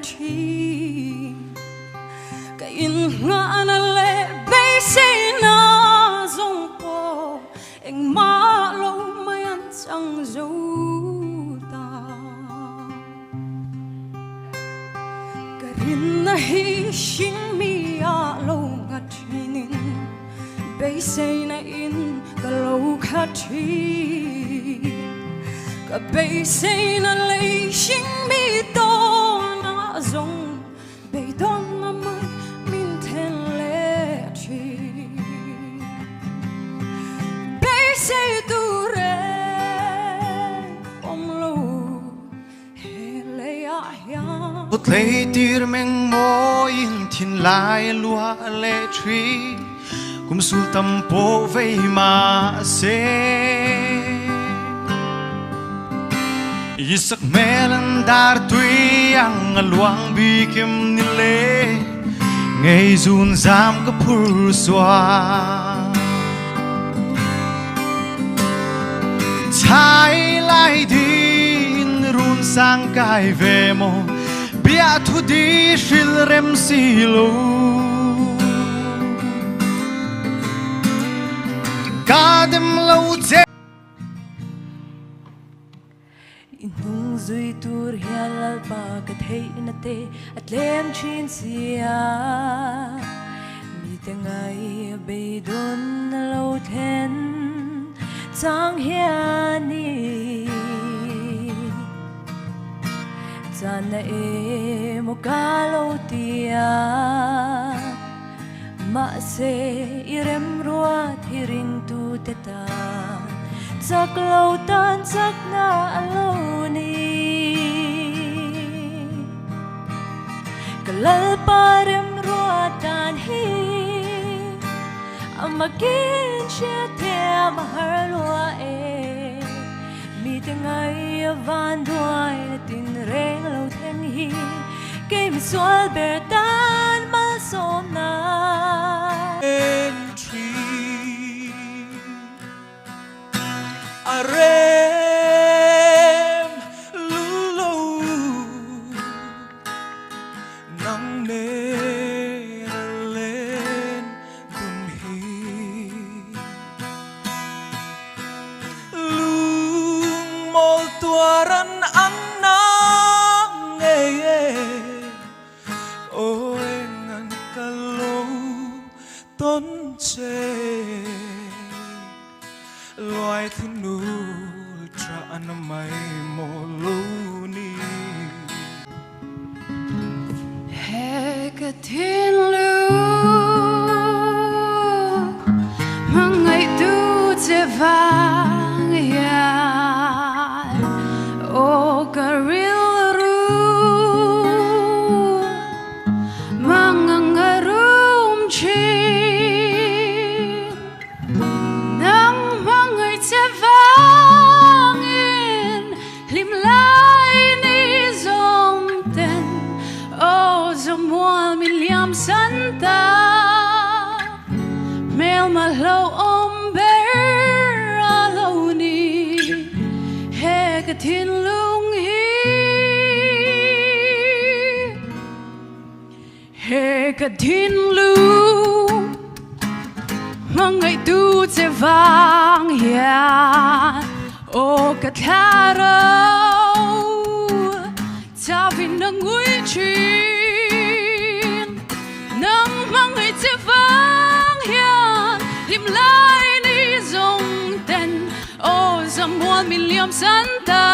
chi cái in ngã na lệ bay say na dòng po anh má lâu mai ăn chẳng dấu ta cái in na hi xin mi à lâu ngắt chinin bay say na in cái lâu khát chi cái bay say na lấy xin mi to na dòng bay đón na mai min thiên lệ chi bay say tu re om lâu he lệ ya bút lấy tir meng mo in thiên lai lúa lệ tree kum sul tam po vei ma se isak melan dar tui ang luang bi kim ni le ngay zun zam ka phur swa chai lai din run sang kai ve mo bia thu di shil rem si lo kadem lo che nung zui tur hian lal pa ka thei na te atlem chin sia mi te ngai be don lo then chang hian ni chan na e mo ka lo tia ma se irem ruat hiring tu te ta chắc lâu tan chắc na lâu ni kalal parem ruat tan hi amakin chia theo mà har lua e mi te ngai van duai tin reng lâu then hi ke mi sual ber tan mal som na arem lulo nang ne len kun hi lung mol tuaran anang ôi ngan kalo ton che loài thiên nu tra anh mày mồ lu ni hè cả thiên lưu mà ngày tu che vang ya o karil ru mà ngangarum chi Santa mel malo om ber aloni he ka tin lung he ka tin lung mangai tu che vang ya o ka tharo cha vin nang ngui chi che vang hian lim lai ni zong ten o zamuan miliam santa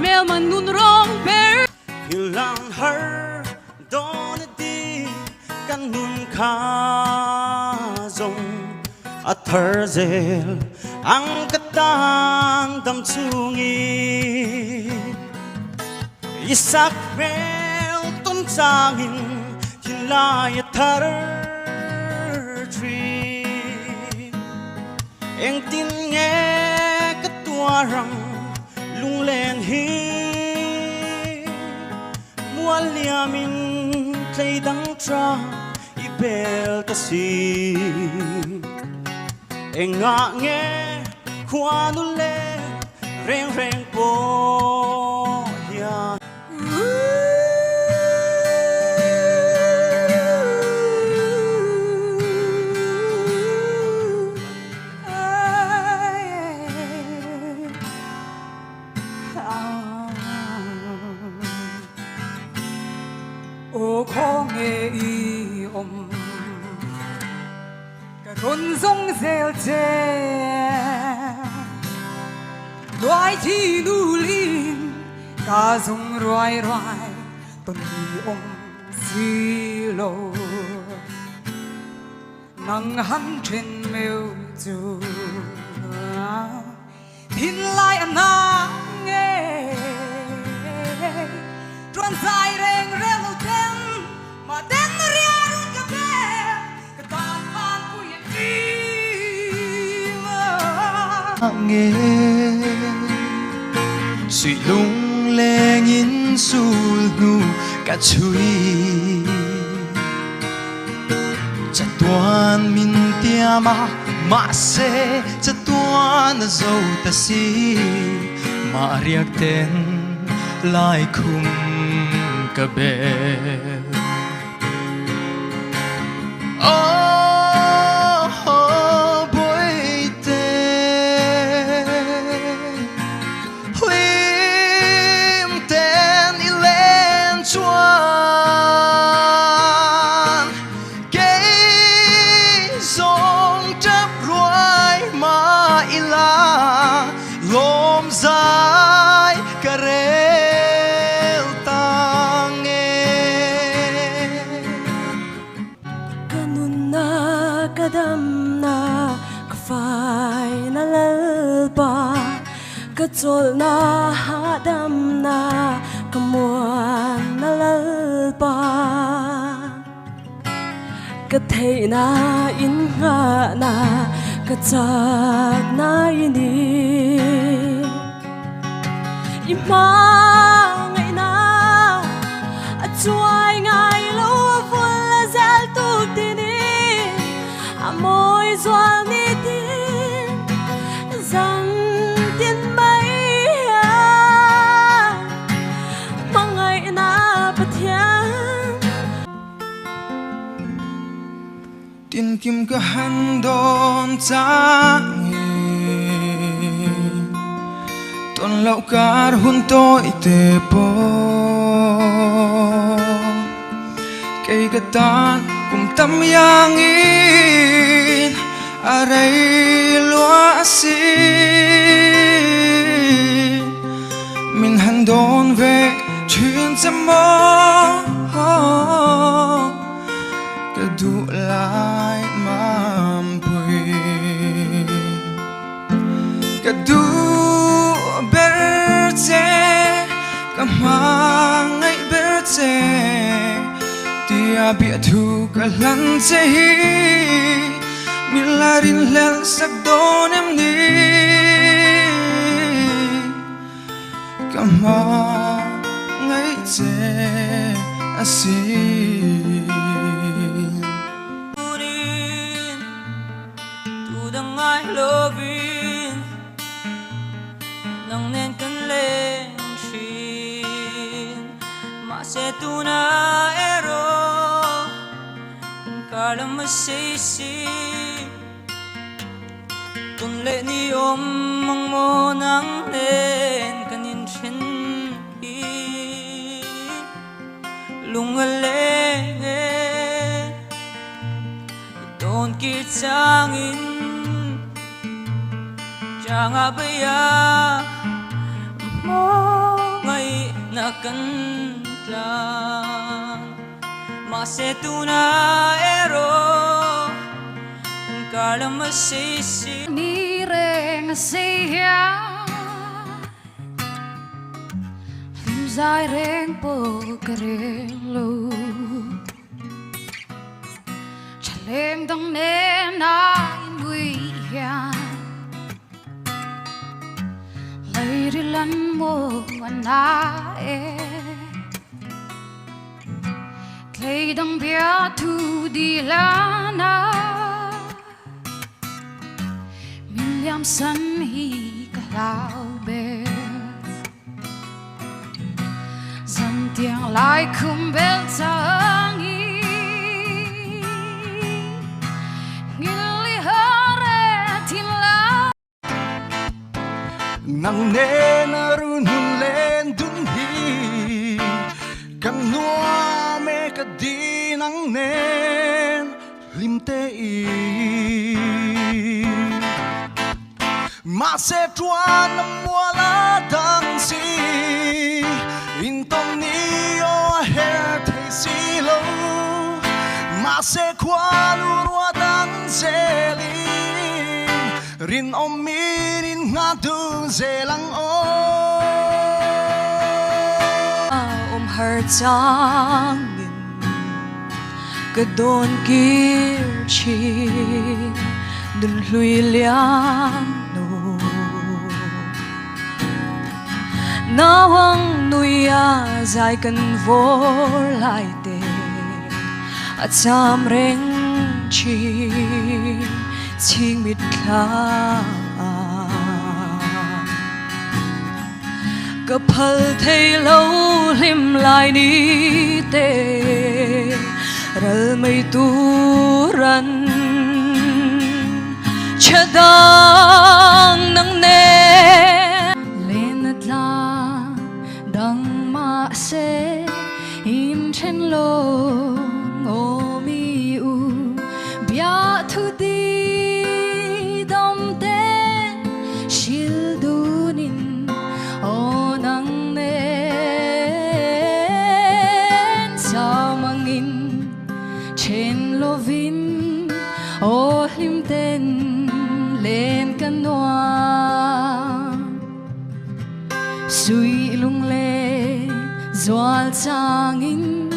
mel man nun rong per hilang har don di kan nun kha zong athar zel ang katang dam chungi isak mel ton changin lai thar tree em tin nghe cái tua rằng lung lên hi mua liam in thấy đắng tra ibel ta si em ngã nghe khoa nu le reng reng po ya ô khó nghe y cả rôn rong rêu chè loài chi nu linh cả rong roai roai tuần đi xì lô nắng hắn trên mèo chu tin lại anh nghe tròn dài rèn rèn lâu ten mà ten ria run cà phê cái tan tan của yên tim nghe suy lung lên in sul nu cả chui chặt tuan min tia mà se chặt tuan dâu ta si mà riak ten lai khum ka be oh boy te lim ten ilen chuan cây sông chấp ruai mà ila lom dài cả rêu tang kanun na kadam na kafai na lalba kachol na hadam na kamuan na lalba kathei na in nga na kachak na ini imang ngày na chuai ngày lâu vui là zel tu tini môi doan ni tin rằng tin bay mang ngày na bất thiang tin kim ka han don cha ton lau kar hun toi te po cây ka tan kum tam yang in arai lua si min han don ve chuyên chăm mo ka du lai mam pui ka du berche ka mangai berche tia bia thu ka lan che hi milarin lel sak don em ni ka mangai che asi I love you nang nen kan len shin ma se tu na ero kalam se si tun le ni mang mo nang len kanin chen i lung le don ki chang in chẳng bây giờ mơ ngày na cần lang mà sẽ tu na ero cả mà sẽ ni reng se ya lim zai reng po karelo chalem dong ne na ngui ya Lady lan mo anae Clay dang bia tu di lana Milliam san hi kalau be Dần tiếng lại khum bel sang i Ngili hare tin la nang nên run hun lên dun hi kan noa me đi nắng nên lim tê mà sẽ trua năm mùa lá đằng si in tom ni o he thấy si lâu mà sẽ qua lúa đằng dễ lin rin om mi rin ngã du dễ lăng o har changin kadon kirchi dun hlui liang no nawang nuya zai kan vor lai te acham reng chi ching mit thla gặp hal thấy lâu lim lại đi tê rel mây tu ran cha dang nang ne lên at la dang ma se im chen lo ngô mi u bia thu đi dom te shil du nin o nang nen sao mangin chen lovin o him ten lên canoa suy lung lên doal changin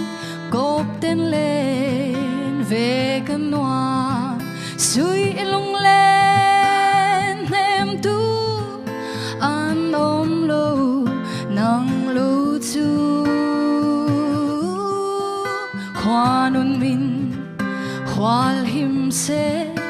cốp tên lên về canoa suy lung lên em tu an ôm lâu nang lâu chu khoa nun min khoal him se